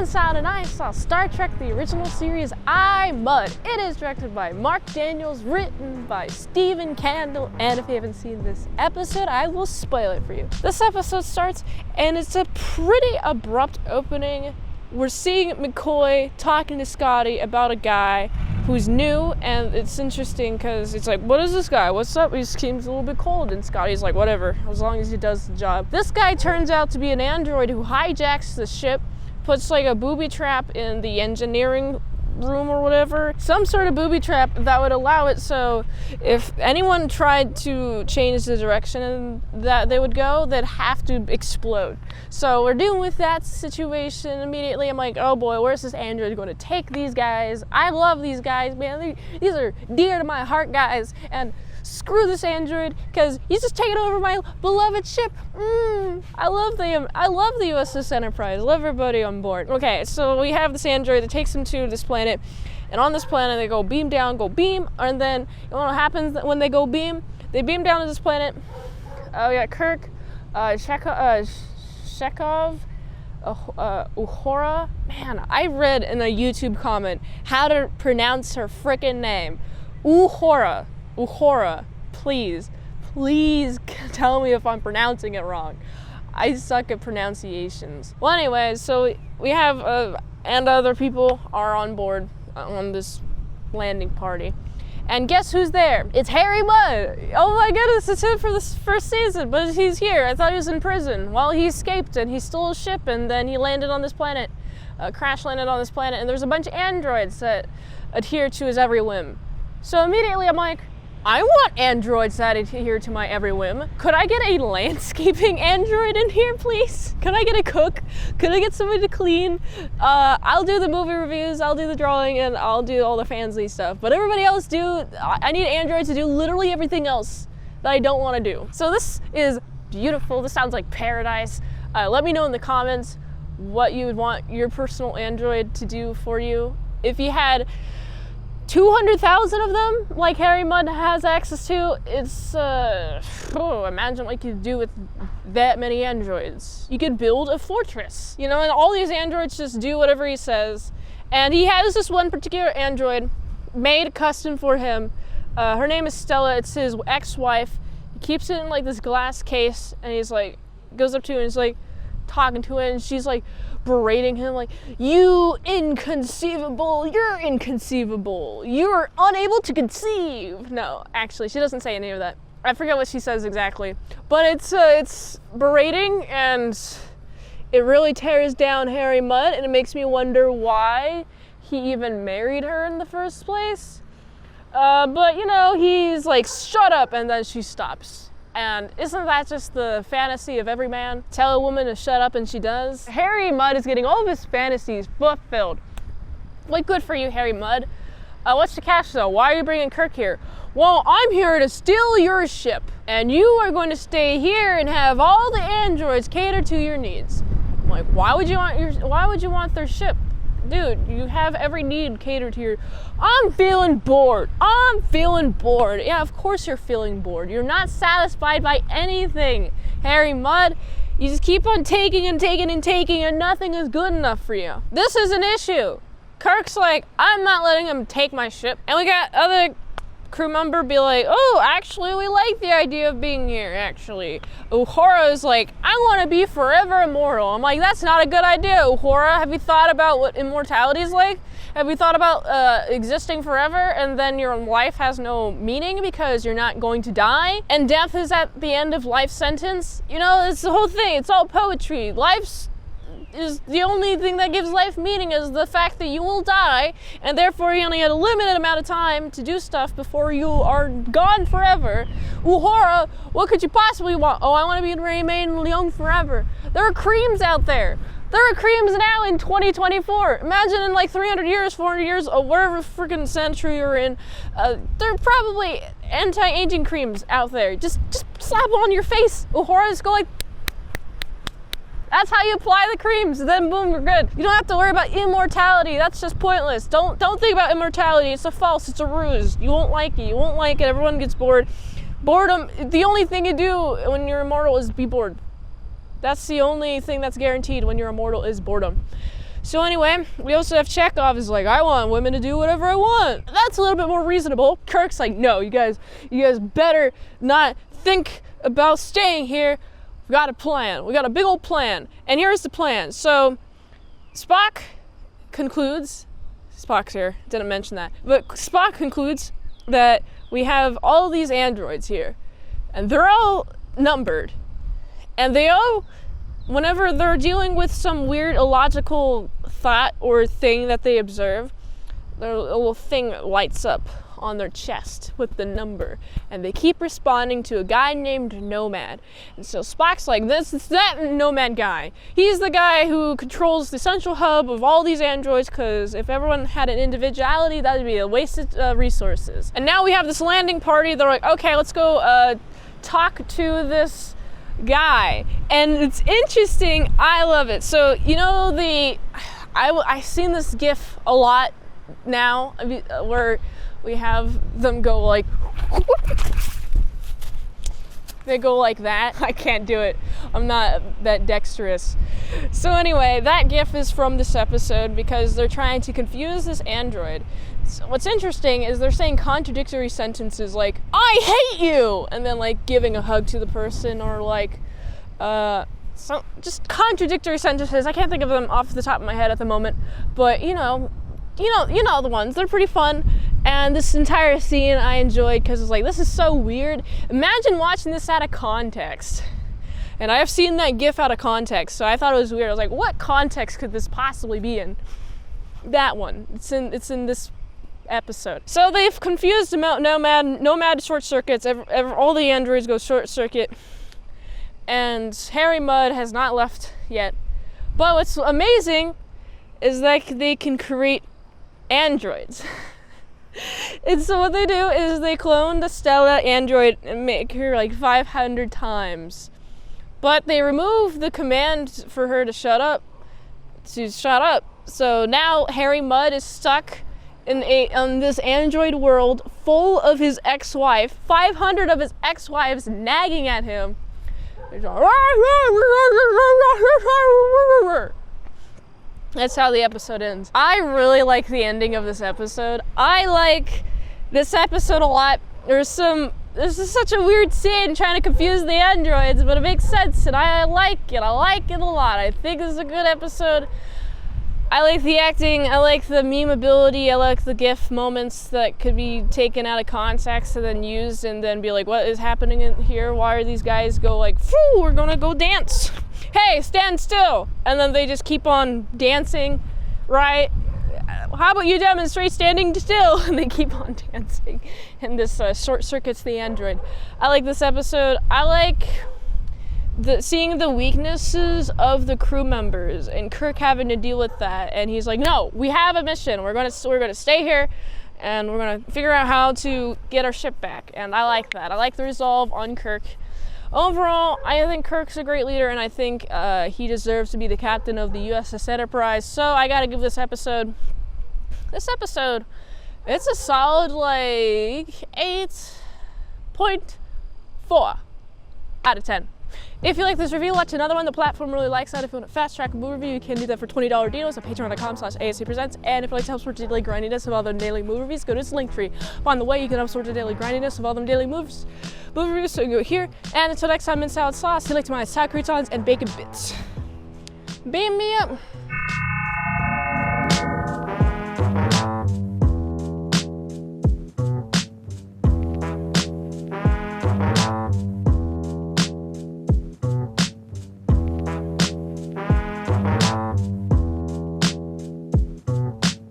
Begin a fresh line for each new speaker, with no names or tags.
Salad and I saw Star Trek the original series I, Mud. It is directed by Mark Daniels, written by Stephen Candle, and if you haven't seen this episode, I will spoil it for you. This episode starts and it's a pretty abrupt opening. We're seeing McCoy talking to Scotty about a guy who's new, and it's interesting because it's like, what is this guy? What's up? He seems a little bit cold, and Scotty's like, whatever, as long as he does the job. This guy turns out to be an android who hijacks the ship, puts like a booby trap in the engineering room or whatever, some sort of booby trap that would allow it so if anyone tried to change the direction that they would go, they'd have to explode. So we're dealing with that situation immediately. I'm like, oh boy, where's this android going to take these guys? I love these guys, man. These are dear to my heart, guys, and screw this android because he's just taking over my beloved ship. I love the USS Enterprise. I love everybody on board. Okay, so we have this android that takes them to this planet, and on this planet they go beam down, and then you know what happens when they go beam? They beam down to this planet. We got Kirk, Chekhov, Uhura. Man, I read in a YouTube comment how to pronounce her frickin' name. Uhura, please tell me if I'm pronouncing it wrong. I suck at pronunciations. Well, anyways, so we have, and other people are on board on this landing party. And guess who's there? It's Harry Mudd. Oh my goodness, it's him for this first season, but he's here. I thought he was in prison. Well, he escaped and he stole a ship and then he landed on this planet, crash landed on this planet, and there's a bunch of androids that adhere to his every whim. So immediately I'm like, I want androids that adhere to my every whim. Could I get a landscaping android in here, please? Could I get a cook? Could I get somebody to clean? I'll do the movie reviews, I'll do the drawing, and I'll do all the fancy stuff. But everybody else I need androids to do literally everything else that I don't want to do. So this is beautiful. This sounds like paradise. Let me know in the comments what you would want your personal android to do for you. If you had 200,000 of them, like Harry Mudd has access to, it's, imagine what you could do with that many androids. You could build a fortress, you know, and all these androids just do whatever he says. And he has this one particular android made custom for him. Her name is Stella, it's his ex-wife. He keeps it in like this glass case, and he's like, goes up to her and he's like talking to it, and she's like, berating him like, you're inconceivable, you're unable to conceive. No, actually, she doesn't say any of that. I forget what she says exactly, but it's berating, and it really tears down Harry Mudd, and it makes me wonder why he even married her in the first place. But you know, he's like, shut up, and then she stops. And isn't that just the fantasy of every man? Tell a woman to shut up and she does. Harry Mudd is getting all of his fantasies fulfilled. Like, good for you, Harry Mudd. What's the catch though? Why are you bringing Kirk here? Well, I'm here to steal your ship, and you are going to stay here and have all the androids cater to your needs. I'm like, why would you want their ship? Dude, you have every need catered to your... I'm feeling bored. Yeah, of course you're feeling bored. You're not satisfied by anything, Harry Mudd. You just keep on taking and nothing is good enough for you. This is an issue. Kirk's like, I'm not letting him take my ship. And we got other crew member be like, oh, actually, we like the idea of being here, actually. Uhura's like, I want to be forever immortal. I'm like, that's not a good idea, Uhura. Have you thought about what immortality is like? Have you thought about existing forever and then your life has no meaning because you're not going to die? And death is at the end of life sentence? You know, it's the whole thing. It's all poetry. Is the only thing that gives life meaning is the fact that you will die, and therefore you only have a limited amount of time to do stuff before you are gone forever. Uhura, what could you possibly want? Oh, I want to remain young forever. There are creams out there. There are creams now in 2024. Imagine in like 300 years, 400 years, or whatever freaking century you're in, there are probably anti-aging creams out there. Just slap them on your face. Uhura, just go like, that's how you apply the creams, then boom, we're good. You don't have to worry about immortality. That's just pointless. Don't think about immortality. It's a false, it's a ruse. You won't like it. Everyone gets bored. Boredom, the only thing you do when you're immortal is be bored. That's the only thing that's guaranteed when you're immortal is boredom. So anyway, we also have Chekhov is like, I want women to do whatever I want. That's a little bit more reasonable. Kirk's like, no, you guys better not think about staying here. We got a plan. We got a big old plan. And here's the plan. So Spock concludes, Spock's here, didn't mention that, but Spock concludes that we have all these androids here, and they're all numbered, and they all, whenever they're dealing with some weird illogical thought or thing that they observe, their little thing lights up on their chest with the number, and they keep responding to a guy named Nomad. And so Spock's like, this is that Nomad guy. He's the guy who controls the central hub of all these androids, because if everyone had an individuality, that would be a wasted resources. And now we have this landing party. They're like, okay, let's go talk to this guy. And it's interesting. I love it. So, you know, I've seen this GIF a lot now, where we have them go like, they go like that. I can't do it. I'm not that dexterous. So anyway, that GIF is from this episode because they're trying to confuse this android. So what's interesting is they're saying contradictory sentences like, I hate you, and then like giving a hug to the person, or like, so just contradictory sentences. I can't think of them off the top of my head at the moment, but you know the ones. They're pretty fun. And this entire scene I enjoyed because it's like, this is so weird. Imagine watching this out of context. And I have seen that GIF out of context, so I thought it was weird. I was like, what context could this possibly be in? That one. It's in this episode. So they've confused Nomad short circuits. All the androids go short circuit. And Harry Mudd has not left yet. But what's amazing is that they can create androids. And so what they do is they clone the Stella android and make her like 500 times. But they remove the command for her to shut up. So now Harry Mudd is stuck in this android world full of his ex-wife, 500 of his ex-wives nagging at him. That's how the episode ends. I really like the ending of this episode. I like this episode a lot. This is such a weird scene trying to confuse the androids, but it makes sense, and I like it. I like it a lot. I think this is a good episode. I like the acting. I like the memeability. I like the GIF moments that could be taken out of context and then used and then be like, what is happening in here? Why are these guys go like, phew, we're gonna go dance. Hey, stand still. And then they just keep on dancing, right? How about you demonstrate standing still? And they keep on dancing. And this short circuits the android. I like this episode. I like seeing the weaknesses of the crew members and Kirk having to deal with that. And he's like, no, we have a mission. We're gonna stay here and we're gonna figure out how to get our ship back. And I like that. I like the resolve on Kirk. Overall, I think Kirk's a great leader, and I think he deserves to be the captain of the USS Enterprise. So I gotta give this episode, it's a solid like 8.4 out of 10. If you like this review, watch another one. The platform really likes that. If you want a fast track movie review, you can do that for $20 deals at patreon.com/ASEPresents. And if you like to help support the daily grindiness of all the daily movie reviews, go to this link tree. On the way, you can help support the daily grindiness of all them daily movie reviews. So you go here. And until next time, mint salad sauce, select my side croutons and bacon bits. Beam me up.